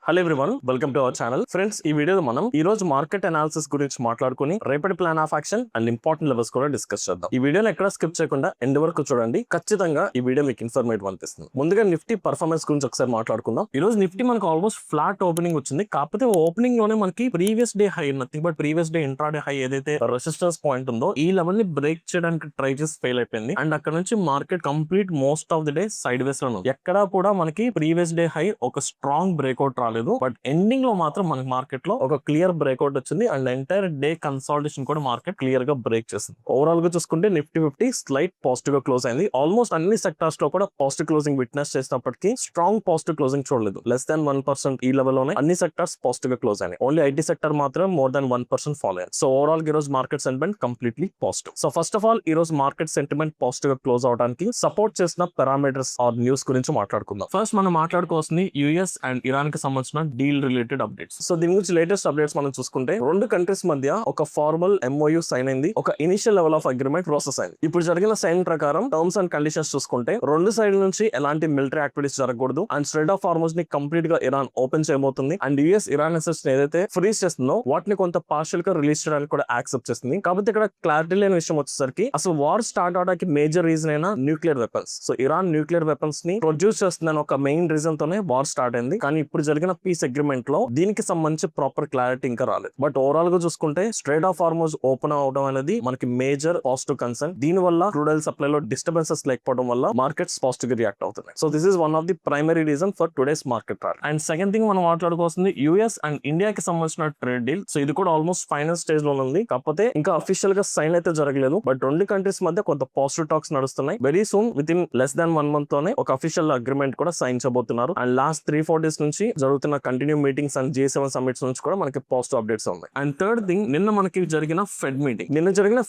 Hello everyone, welcome to our channel. Friends, ఈ వీడియోలో మనం ఈ రోజు మార్కెట్ అనాలిసిస్ గురించి మాట్లాడుకుని రేపటి plan of action and important levels కూడా డిస్కస్ చేద్దాం. ఈ వీడియోని ఎక్కడ స్కిప్ చేయకుండా ఎండ్ వరకు చూడండి. ఖచ్చితంగా ఈ వీడియో మీకు ఇన్ఫర్మేటివ్ అనిపిస్తుంది. ముందుగా నిఫ్టీ పర్ఫార్మెన్స్ గురించి ఒకసారి మాట్లాడుకుందాం. ఈ రోజు నిఫ్టీ మనకు ఆల్మోస్ట్ ఫ్లాట్ ఓపెనింగ్ వచ్చింది. కాకపోతే ఓపెనింగ్ లోనే మనకి previous day high, nothing but previous day intraday high ఏదైతే రెసిస్టెన్స్ పాయింట్ ఉందో ఈ లెవెల్ ని బ్రేక్ చేయడానికి ట్రై చేసి ఫెయిల్ అయిపోయింది. అండ్ అక్కడ నుంచి market complete most of the day side వేస్ లో ఉంది. ఎక్కడా కూడా మనకి ప్రీవియస్ డే హై ఒక స్ట్రాంగ్ బ్రేక్అవుట్ రాలేదు. బట్ ఎండింగ్ లో మాత్రం మనకి మార్కెట్ లో ఒక క్లియర్ బ్రేక్అవుట్ వచ్చింది. అండ్ ఎంటైర్ డే కన్సాలిడేషన్ కూడా మార్కెట్ క్లియర్ గా బ్రేక్ చేసింది. ఓవరాల్ గా చూసుకుంటే నిఫ్టీ 50 స్లైట్ పాజిటివ్ గా క్లోజ్ అయింది. ఆల్మోస్ట్ అన్ని సెక్టార్స్ లో కూడా పాజిటివ్ క్లోజింగ్ విట్నెస్ చేసినప్పటికీ స్ట్రాంగ్ పాజిటివ్ క్లోజింగ్ చూడలేదు. లెస్ దాన్ 1% ఈ లెవెల్ లోనే అన్ని సెక్టార్స్ పాజిటివ్ గా క్లోజ్ అయినాయి. ఓన్లీ ఐటీ సెక్టర్ మాత్రం మోర్ దాన్ 1% ఫాలో అయింది. సో ఓవరాల్ ఈ రోజు market sentiment completely positive. So first of all ఈ రోజు మార్కెట్ సెంటిమెంట్ పాజిటివ్ గా క్లోజ్ అవడానికి సపోర్ట్ చేసిన పారామీటర్స్ ఆర్ న్యూస్ గురించి మాట్లాడుకుందాం. ఫస్ట్ మనం మాట్లాడుకోవాల్సింది యుఎస్ అండ్ ఇరాన్ కి సంబంధించిన డీల్ రిలేటెడ్ అప్డేట్స్. సో దీని గురించి లేటెస్ట్ అప్డేట్స్ మనం చూసుకుంటే రెండు కంట్రీస్ మధ్య ఒక ఫార్మల్ ఎంఓయూ సైన్ అయింది. ఒక initial level of agreement process అయింది. ఇప్పుడు జరిగిన సైన్ ప్రకారం టర్మ్స్ అండ్ కండిషన్స్ చూసుకుంటే రెండు సైడ్ నుంచి ఎలాంటి మిలిటరీ యాక్టివిటీస్ జరగకూడదు. అండ్ స్ట్రెయిట్ ఆఫ్ హార్మోజ్ ని కంప్లీట్ గా ఇరాన్ ఓపెన్ చేయబోతుంది. అండ్ యుఎస్ ఇరాన్ అసెట్స్ ఏదైతే ఫ్రీజ్ చేస్తుందో వాటిని కొంత పార్షియల్ గా రిలీజ్ చేయడానికి కూడా యాక్సెప్ట్ చేస్తుంది. కాబట్టి ఇక్కడ క్లారిటీ లేని విషయం వచ్చేసరికి అసలు వార్ స్టార్ట్ అవడానికి మేజర్ రీజన్ అయినా nuclear weapons. So Iran nuclear weapons ని ప్రొడ్యూస్ చేస్తుందని ఒక మెయిన్ రీజన్ తోనే వార్ స్టార్ట్ అయింది. కానీ ఇప్పుడు జరిగిన పీస్ అగ్రిమెంట్ లో దీనికి సంబంధించి ప్రాపర్ క్లారిటీ ఇంకా రాలేదు. బట్ ఓవరాల్ గా చూసుకుంటే స్ట్రెయిట్ ఆఫ్ హార్మోజ్ ఓపెన్ అవడం అనేది మనకి మేజర్ పాజిటివ్ కన్సర్న్. దీని వల్ల క్రూడ్ ఆయిల్ సప్లై లో డిస్టర్బెన్సెస్ లేకపోవడం వల్ల మార్కెట్స్ పాజిటివ్ గా రియాక్ట్ అవుతున్నాయి. So this is one of the primary reason for today's market rally. And second thing మనం మాట్లాడుకోవాల్సింది యుఎస్ అండ్ ఇండియాకి సంబంధించిన ట్రేడ్ డీల్. సో ఇది కూడా ఆల్మోస్ట్ ఫైనల్ స్టేజ్ లో ఉంది. కాకపోతే ఇంకా అఫీషియల్ గా సైన్ అయితే జరగలేదు. బట్ రెండు కంట్రీస్ మధ్య కొంత పాజిటివ్ టాక్స్ నడుస్తున్నాయి. Very soon with in less than 1 month తోనే ఒక అఫీషియల్ అగ్రిమెంట్ కూడా సైన్ చేయబోతున్నారు. అండ్ లాస్ట్ 3-4 days నుంచి జరుగుతున్న continue meetings and G7 summits నుంచి కూడా మనకి పాజిటివ్ అప్డేట్స్ ఉన్నాయి. అండ్ థర్డ్ థింగ్, నిన్న మనకి జరిగిన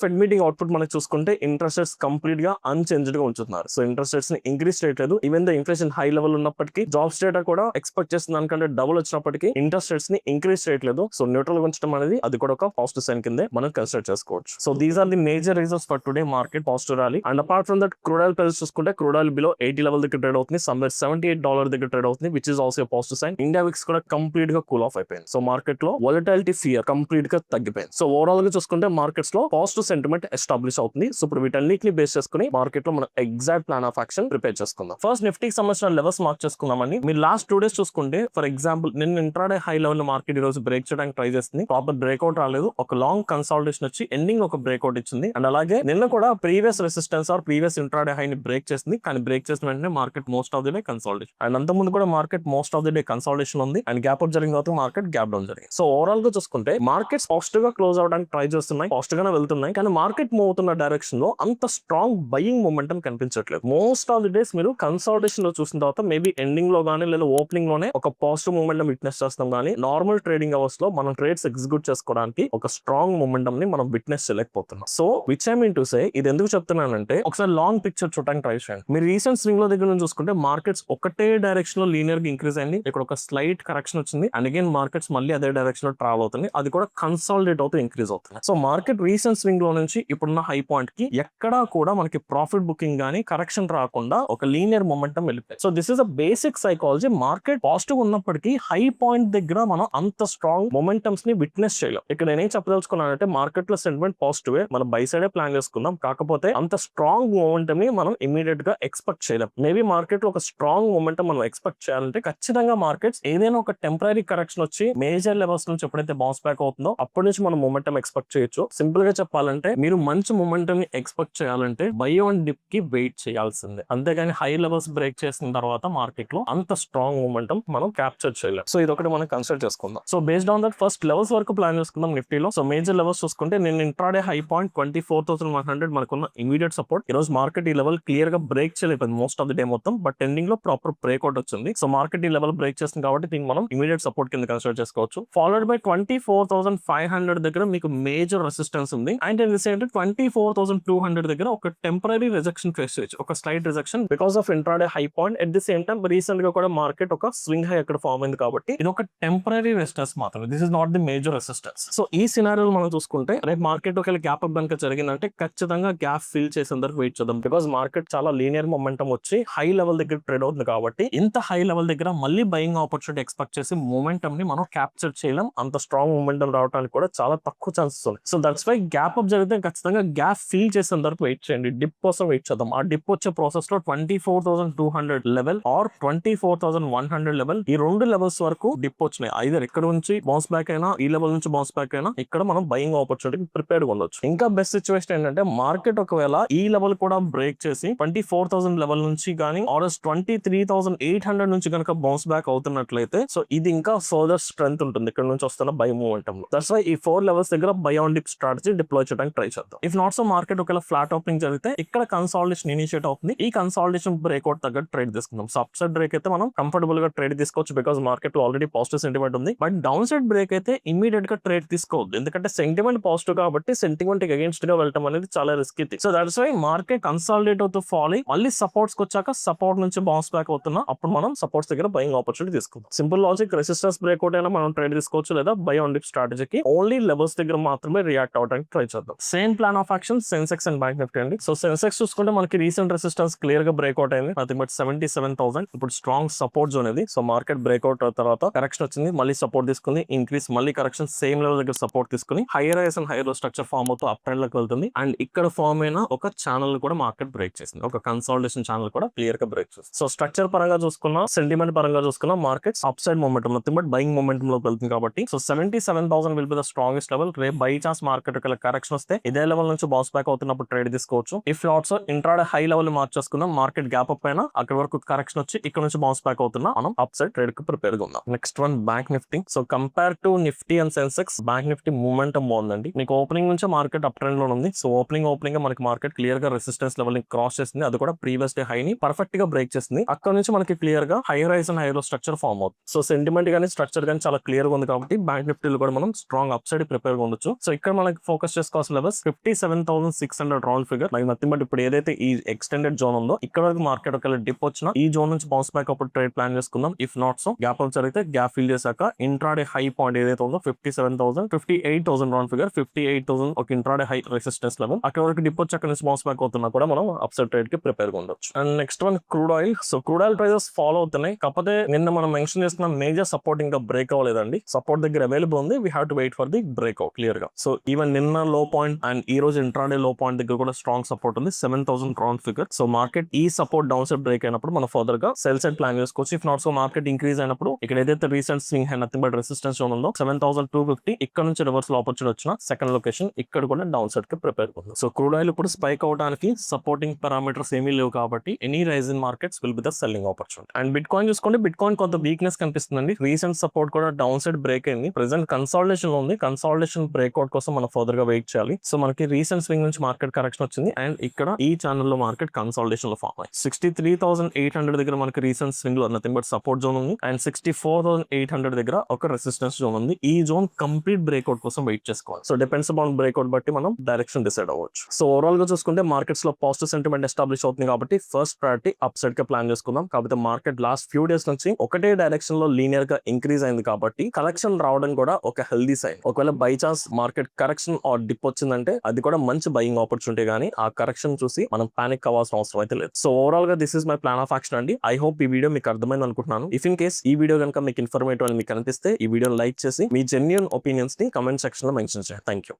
ఫెడ్ మీటింగ్ అవుట్పుట్ మనకి చూసుకుంటే ఇంట్రెస్ట్ రేట్స్ కంప్లీట్ గా అన్చేంజ్డ్ గా ఉంచుతున్నారు. సో ఇంట్రెస్ట్ రేట్స్ ని ఇంక్రీజ్ చేయట్లేదు. Even the inflation high level ఉన్నప్పటికీ జాబ్స్ డేటా కూడా ఎక్స్పెక్ట్ చేసిన దానికంటే డబుల్ వచ్చినప్పటికీ ఇంట్రెస్ట్ రేట్స్ ని ఇంక్రీజ్ చేయట్లేదు. సో న్యూట్రల్ గా ఉంచడం అనేది అది కూడా ఒక పాజిటివ్ సైన్ కిందే మనం కన్సిడర్ చేసుకోవచ్చు. So these are the major reasons for today market positive rally. And apart from that crude oil price చూసుకుంటే క్రూడ్ ఆయిల్ బిలో 80 లెవెల్ దగ్గర ట్రేడ్ అవుతుంది. సమ్వేర్ $78 దగ్గర ట్రేడ్ అవుతుంది, which is also positive sign. India VIX కూడా complete గా cool off అయిపోయింది. So market లో volatility fear complete గా తగ్గిపోయింది. సో ఓవరాల్ గా చూసుకుంటే మార్కెట్స్ లో పాజిటివ్ సెంటిమెంట్ ఎస్టాబ్లిష్ అవుతుంది. సో ఇప్పుడు వీటన్నిటిని బేస్ చేసుకుని మార్కెట్ లో మనం exact plan of action prepare చేసుకుందాం. ఫస్ట్ నిఫ్టీకి సంబంధించిన లెవెల్స్ మార్క్ చేసుకుందామని. మీరు లాస్ట్ 2 days చూసుకుంటే ఫర్ ఎగ్జాంపుల్ నిన్న ఇంట్రాడే హై లెవెల్ మార్కెట్ ఈ రోజు బ్రేక్ చేయడానికి ట్రై చేస్తుంది. ప్రాపర్ బ్రేక్అవుట్ రాలేదు. ఒక లాంగ్ కన్సాలిడేషన్ వచ్చి ఎండింగ్ ఒక బ్రేక్అవుట్ ఇచ్చింది. అండ్ అలాగే నిన్న కూడా previous resistance or previous intraday high ని బ్రేక్ చేసింది. కానీ బ్రేక్ చేసిన వెంటనే market most of the day consolidation. And అంత ముందు కూడా market most of the day consolidation ఉంది. అండ్ గ్యాప్ అప్ జరిగిన తర్వాత మార్కెట్ గ్యాప్ డౌన్ జరిగింది. సో ఓవరాల్ గా చూసుకుంటే మార్కెట్స్ పాజిటివ్ గా క్లోజ్ అవడానికి ట్రై చేస్తున్నాయి, పాజిటివ్ గానే వెళ్తున్నాయి. కానీ మార్కెట్ మూవ్ అవుతున్న డైరెక్షన్ లో అంత స్ట్రాంగ్ బయింగ్ మొమెంటం కనిపించట్లేదు. మోస్ట్ ఆఫ్ ది డేస్ మీరు కన్సాలిడేషన్ లో చూసిన తర్వాత మేబీ ఎండింగ్ లో గానీ లేదా ఓపెనింగ్ లోనే ఒక పాజిటివ్ మొమెంటం విట్నెస్ చేస్తాం. కానీ నార్మల్ ట్రేడింగ్ అవర్స్ లో మనం ట్రేడ్స్ ఎగ్జిక్యూట్ చేసుకోవడానికి ఒక స్ట్రాంగ్ మొమెంటం ని మనం విట్నెస్ చేయలేకపోతున్నాం. So which I mean to say, ఇది ఎందుకు చెప్తున్నానంటే ఒకసారి లాంగ్ పిక్చర్ చూడడానికి ట్రై చేయండి. మీరు రీసెంట్ స్వింగ్ లో దగ్గర నుంచి చూసుకుంటే మార్కెట్స్ ఒకటే డైరెక్షన్ లో లీనియర్ గా ఇంక్రీజ్ అయింది. ఇక్కడ ఒక స్లైట్ కరెక్షన్ వచ్చింది. అండ్ అగైన్ మార్కెట్స్ మళ్ళీ అదే డైరెక్షన్ లో ట్రావెల్ అవుతుంది. అది కూడా కన్సాలిడేట్ అవుతూ ఇంక్రీజ్ అవుతుంది. సో మార్కెట్ రీసెంట్ స్వింగ్ లో నుంచి ఇప్పుడున్న హై పాయింట్ కి ఎక్కడా కూడా మనకి ప్రాఫిట్ బుకింగ్ గానీ కరెక్షన్ రాకుండా ఒక లీనియర్ మొమెంటం వెళ్ళిపోయింది. So this is a basic psychology. Market positive ఉన్నప్పటికీ హై పాయింట్ దగ్గర మనం అంత స్ట్రాంగ్ మొమెంటమ్స్ ని విట్నెస్ చేయలేం. ఇక్కడ నేనేం చెప్పదలుచుకున్నానంటే మార్కెట్ లో సెంటిమెంట్ పాజిటివ్, మనం బై సైడే ప్లాన్ చేసుకుందాం. కాకపోతే అంత స్ట్రాంగ్ మొమెంటం ని మనం ఇమీడియట్ గా ఎక్స్పెక్ట్ చేయలేం. మేబీ మార్కెట్ లో ఒక స్ట్రాంగ్ మొమెంటం మనం ఎక్స్పెక్ట్ చేయాలంటే ఖచ్చితంగా మార్కెట్స్ ఏదైనా ఒక టెంపరీ కరెక్షన్ వచ్చి మేజర్ లెవెల్స్ నుంచి ఎప్పుడైతే బౌన్స్ బ్యాక్ అవుతుందో అప్పటి నుంచి మనం మొమెంటం ఎక్స్పెక్ట్ చేయొచ్చు. సింపుల్ గా చెప్పాలంటే మీరు మంచి మొమెంటం ని ఎక్స్పెక్ట్ చేయాలంటే బై ఆన్ డిప్ కి వెయిట్ చేయాల్సిందే. అంతేగాని హై లెవెల్స్ బ్రేక్ చేసిన తర్వాత మార్కెట్ లో అంత స్ట్రాంగ్ మొమెంటం మనం క్యాప్చర్ చేయలేం. సో ఇది ఒకటి మనం కన్సిడర్ చేసుకుందాం. So based on that first levels వరకు ప్లాన్ చేసుకుందాం నిఫ్టీలో. సో మేజర్ లెవెల్స్ చూసుకుంటే నేను ఇంట్రాడే హై పాయింట్ 24,100 మనకున్న ఇమీడియట్ సపోర్ట్. ఈ రోజు మార్కెట్ ఈ లెవెల్ క్లియర్ గా బ్రేక్ చేయలేకపోయింది మోస్ట్ ఆఫ్ ది డే మొత్తం. బట్ ఎండింగ్ లో ప్రాపర్ బ్రేక్అవుట్ వచ్చింది. సో మార్కెట్ ఈ లెవెల్ బ్రేక్ చేస్తుంది కాబట్టి దీన్ని మనం ఇమీడియట్ సపోర్ట్ కింద కన్సిడర్ చేసుకోవచ్చు. ఫాలోడ్ బై 24,500 దగ్గర మీకు మేజర్ రెసిస్టెన్స్ ఉంది. అండ్ రీసెంట్ 24,200 దగ్గర ఒక టెంపరరీ రిజెక్షన్ ఫేస్ చేయొచ్చు, ఒక slight rejection because of intraday high point. At the same time recent గా కూడా మార్కెట్ ఒక స్వింగ్ హై అక్కడ ఫార్మ్ అయింది కాబట్టి ఇది ఒక టెంపరరీ రెసిస్టెన్స్ మాత్రమే. This is not the major resistance. So ఈ సినారియో మనం చూసుకుంటే రేపు మార్కెట్ ఒకవేళ గ్యాప్ అప్ కనుక జరిగిందంటే ఖచ్చితంగా గ్యాప్ ఫిల్ చేసేందుకు వెయిట్ చేద్దాం. బికాస్ మార్కెట్ చాలా లీనియర్ మొమెంటం వచ్చి హై లెవెల్ దగ్గర ట్రేడ్ అవుతుంది కాబట్టి ఇంత హై లెవెల్ దగ్గర మళ్ళీ బయింగ్ ఆపర్చునిటీ ఆపర్చునిటీ ఎక్స్పెక్ట్ చేసి మొమెంటమ్ ని మనం క్యాప్చర్ చేయలేం. అంత స్ట్రాంగ్ మొమెంటం రావడానికి కూడా చాలా తక్కువ ఛాన్సెస్ ఉన్నాయి. So that's why gap up జరిగితే ఖచ్చితంగా గ్యాప్ ఫిల్ చేసేంత వరకు వెయిట్ చేయండి. డిప్ కోసం వెయిట్ చేద్దాం. ఆ డిప్ వచ్చే ప్రాసెస్ లో 24,200 లెవెల్ ఆర్ 24,100 లెవెల్, ఈ రెండు లెవెల్స్ వరకు డిప్ వచ్చినాయి. ఐదర్ ఇక్కడ నుంచి బౌన్స్ బ్యాక్ అయినా, ఈ లెవెల్ నుంచి బౌన్స్ బ్యాక్ అయినా, ఇక్కడ మనం బయింగ్ ఆపర్చునిటీ ప్రిపేర్డ్ ఉండొచ్చు. ఇంకా బెస్ట్ సిచ్యువేషన్ ఏంటంటే మార్కెట్ ఒకవేళ ఈ లెవెల్ కూడా బ్రేక్ చేసి 24,000 లెవెల్ నుంచి కానీ ఆర్ఎస్ 23,800 నుంచి కనుక బౌన్స్ బ్యాక్ అవుతున్నట్లయితే, సో ఇది ఇంకా ఫర్దర్ స్ట్రెంత్ ఉంటుంది ఇక్కడ నుంచి వస్తున్న బై మూమెంటం లో. దట్స్ వై ఈ 4 లెవెల్స్ దగ్గర by on dip strategy deploy చేయడానికి ట్రై చేద్దాం. ఇఫ్ నాట్ సో మార్కెట్ ఒకవేళ ఫ్లాట్ ఓపెనింగ్ జరిగితే ఇక్కడ కన్సాలిడేషన్ ఇనిషియేట్ అవుతుంది. ఈ కన్సాలిడేషన్ బ్రేక్అవుట్ తగ్గట్టు ట్రేడ్ తీసుకుందాం. సో అప్ సైడ్ బ్రేక్ అయితే మనం కంఫర్టబుల్ గా ట్రేడ్ తీసుకోవచ్చు, because market already positive sentiment ఉంది. బట్ డౌన్ సైడ్ బ్రేక్ అయితే ఇమీడియట్ గా ట్రేడ్ తీసుకోవద్దు, ఎందుకంటే సెంటిమెంట్ పాజిటివ్ కాబట్టి సెంటిమెంట్ అగేన్స్ట్ గా వెళ్ళటం అనేది చాలా risky thing. So that's why market consolidate అవుతూ ఫాల్ అయ్యి మళ్ళీ సపోర్ట్స్ వచ్చాక సపోర్ట్ నుంచి బౌన్స్ బ్యాక్ అవుతున్నా అప్పుడు మనం సపోర్ట్స్ దగ్గర బయింగ్ ఆపర్చునిటీ తీసుకుందాం. సింపుల్ లాజిక్, రెసిస్టెన్స్ బ్రేక్అవుట్ అయినా మనం ట్రేడ్ తీసుకోవచ్చు, లేదా బై ఆన్ డిప్ స్ట్రాటజీకి ఓన్లీ లెవెల్స్ దగ్గర మాత్రమే రియాక్ట్ అవడానికి ట్రై చేద్దాం. Same plan of action Sensex and bank Nifty అండి. సో సెన్సెక్స్ చూసుకుంటే మనకి రీసెంట్ రెసిస్టెన్స్ క్లియర్ గా బ్రేక్అవుట్ అయింది, నథింగ్ బట్ 77,000. ఇప్పుడు స్ట్రాంగ్ సపోర్ట్ జోన్ ఇది. సో మార్కెట్ బ్రేక్అవుట్ తర్వాత కరెక్షన్ వచ్చింది, మళ్ళీ సపోర్ట్ తీసుకుంది, ఇంక్రీస్ మళ్ళీ కరెక్షన్, సేమ్ లెవెల్ దగ్గర సపోర్ట్ తీసుకుని higher highs and higher low structure form అవుతూ అప్ ట్రెండ్ లోకి వెళ్తుంది. అండ్ ఇక్కడ ఫామ్ అయిన ఒక ఛానల్ కూడా మార్కెట్ బ్రేక్ చేసింది, ఒక కన్సాలిడేషన్ ఛానల్ కూడా క్లియర్ గా బ్రేక్ చేసింది. సో స్ట్రక్చర్ పరంగా చూసుకున్నా, సెంటిమెంట్ పరంగా చూసుకున్నా market upside momentum, nothing but buying momentum లోకి వెళ్తుంది కాబట్టి so 77,000 will be the strongest level. రేపు బై ఛాన్స్ మార్కెట్ ఒక కరెక్షన్ వస్తే ఇదే లెవెల్ నుంచి బౌన్స్ బ్యాక్ అవుతున్నప్పుడు ట్రేడ్ తీసుకోవచ్చు. If not so intraday high level మార్చేసుకుందాం, మార్కెట్ గ్యాప్ అప్ అయినా అక్కడ వరకు కరెక్షన్ వచ్చి ఇక్కడ నుంచి బౌన్స్ బ్యాక్ అవుతున్నా మనం అప్ సైడ్ ట్రేడ్ కి ప్రిపేర్ గా ఉందాం. Next one bank Nifty. So compare to Nifty and Sensex bank Nifty momentum బాగుందండి. మీకు ఓపెనింగ్ నుంచి మార్కెట్ అప్ ట్రెండ్ లో ఉంది. సో ఓపెనింగ్ మనకి మార్కెట్ క్లియర్ గా రెసిస్టెన్స్ లెవెల్ ని క్రాస్ చేసింది, అది కూడా ప్రీవియస్ డే హై ని పర్ఫెక్ట్ గా బ్రేక్ చేసింది. అక్కడ నుంచి మనకి క్లియర్ గా higher highs and higher low structure form అవుతుంది. సో సెంటిమెంట్ గానీ స్ట్రక్చర్ గానీ చాలా క్లియర్ గా ఉంది కాబట్టి బ్యాంక్ నిఫ్టీలో కూడా మనం స్ట్రాంగ్ అప్ సైడ్ ప్రిపేర్ గా ఉండొచ్చు. సో ఇక్కడ మనకి ఫోకస్ చేసుకోవాల్సిన levels 57,600 round figure. Like nothing but ఇప్పుడు ఏదైతే ఈ ఎక్స్టెండెడ్ జోన్ ఉందో ఇక్కడ వరకు మార్కెట్ ఒకవేళ డిప్ వచ్చినా ఈ జోన్ నుంచి బౌన్స్ బ్యాక్ అప్పుడు ట్రేడ్ ప్లాన్ చేసుకుందాం. If not so gap up జరిగితే గ్యాప్ ఫిల్ చేశాక ఇంట్రాడే హై పాయింట్ ఏదైతే ఉందో 57,000, 58,000 రౌండ్ ఫిగర్, 58,000 ఒక ఇంట్రాడే హై రెసిస్టెన్స్ లెవెల్. అక్కడ వరకు డిప్ వచ్చి అక్కడ నుంచి బౌన్స్ బ్యాక్ అవుతున్నా కూడా మనం అప్సైడ్ ట్రేడ్ కి ప్రిపేర్ గా ఉండొచ్చు. And next one crude oil. So crude oil prices follow అవుతున్నాయి, కాకపోతే నిన్న మనం మెన్షన్ చేస్తున్న మేజర్ సపోర్ట్ ఇంకా బ్రేక్ అవ్వలేదండి. సపోర్ట్ దగ్గర అవైలబుల్ ఉంది, we have to wait for the breakout clear గా. సో ఈవెన్ నిన్న లో పాయింట్ అండ్ ఈ రోజు ఇంట్రాడే లో పాయింట్ దగ్గర కూడా స్ట్రాంగ్ సపోర్ట్ ఉంది, 7,000 రౌండ్ ఫిగర్. సో మార్కెట్ ఈ సపోర్ట్ డౌన్ సైడ్ బ్రేక్ అయినప్పుడు మనం ఫర్దర్ గా సెల్ సైడ్ ప్లాన్ చేసుకోవచ్చు. If not so market increase అయినప్పుడు ఇక్కడ ఏదైతే recent swing high nothing but resistance zone ఉందో 7,250, ఇక్కడ నుంచి రివర్సల్ ఆపర్చునిటీ వచ్చిన సెకండ్ లొకేషన్ ఇక్కడ కూడా డౌన్ సైడ్ కి ప్రిపేర్ ఉంది. సో క్రూడ్ ఆయిల్ ఇప్పుడు స్పైక్ అవడానికి సపోర్టింగ్ పారామీటర్స్ ఏమీ లేవు కాబట్టి any rise in markets will be the selling opportunity. And bit coin చూసుకోండి, బిట్ కాయిన్ కొంత వీక్నెస్ కనిపిస్తుందండి. రీసెంట్ సపోర్ట్ కూడా డౌన్ సైడ్ బ్రేక్ అయింది, ప్రెసెంట్ కన్సాలిడేషన్ లో ఉంది. కన్సాలిడేషన్ బ్రేక్అవుట్ కోసం మనం ఫర్దర్ గా వెయిట్ చేయాలి. సో మనకి రీసెంట్ స్వింగ్ నుంచి మార్కెట్ కరెక్షన్ వచ్చింది అండ్ ఇక్కడ ఈ ఛానల్ లో మార్కెట్ కన్సాలిడేషన్ లో ఫామ్ అయ్యి 63,800 దగ్గర మనకి రీసెంట్ స్వింగ్ లో నథింగ్ బట్ సపోర్ట్ జోన్ ఉంది అండ్ 64,800 దగ్గర ఒక రెసిస్టెన్స్ జోన్ ఉంది. ఈ జోన్ కంప్లీట్ బ్రేక్అవుట్ కోసం వెయిట్ చేసుకోవాలి. సో డిపెండ్స్ అపాన్ బ్రేక్అవుట్ బట్టి మనం డైరెక్షన్ డిసైడ్ అవ్వచ్చు. సో ఓవరాల్ గా చూసుకుంటే మార్కెట్స్ లో పాజిటివ్ సెంటిమెంట్ ఎస్టాబ్లిష్ అవుతుంది కాబట్టి ఫస్ట్ ప్రయారిటీ అప్ సైడ్ గా ప్లాన్ చేసుకుందాం. కాకపోతే మార్కెట్ లాస్ట్ ఫ్యూ డేస్ నుంచి ఒకటే డైరెక్షన్ లో లీనియర్ గా ఇంక్రీజ్ అయింది కాబట్టి కరెక్షన్ రావడం కూడా ఒక హెల్దీ సైన్. ఒకవేళ by chance market correction are dip వచ్చిందంటే అది కూడా మంచి బయింగ్ ఆపర్చునిటీ, కానీ ఆ కరెక్షన్ చూసి మనం పానిక్ అవ్వాల్సిన అవసరం అయితే లేదు. సో ఓవరాల్ గా this is my plan of action అండి. ఐ హోప్ ఈ వీడియో మీకు అర్థమైంది అనుకుంటున్నాను. ఇఫ్ ఇన్ కేస్ ఈ వీడియో కనుక మీకు ఇన్ఫర్మేటివ్ అని మీకు అనిపిస్తే ఈ వీడియోని లైక్ చేసి మీ జెన్యూన్ ఒపీనియన్స్ ని కమెంట్ సెక్షన్ లో మెన్షన్ చేయండి. Thank you.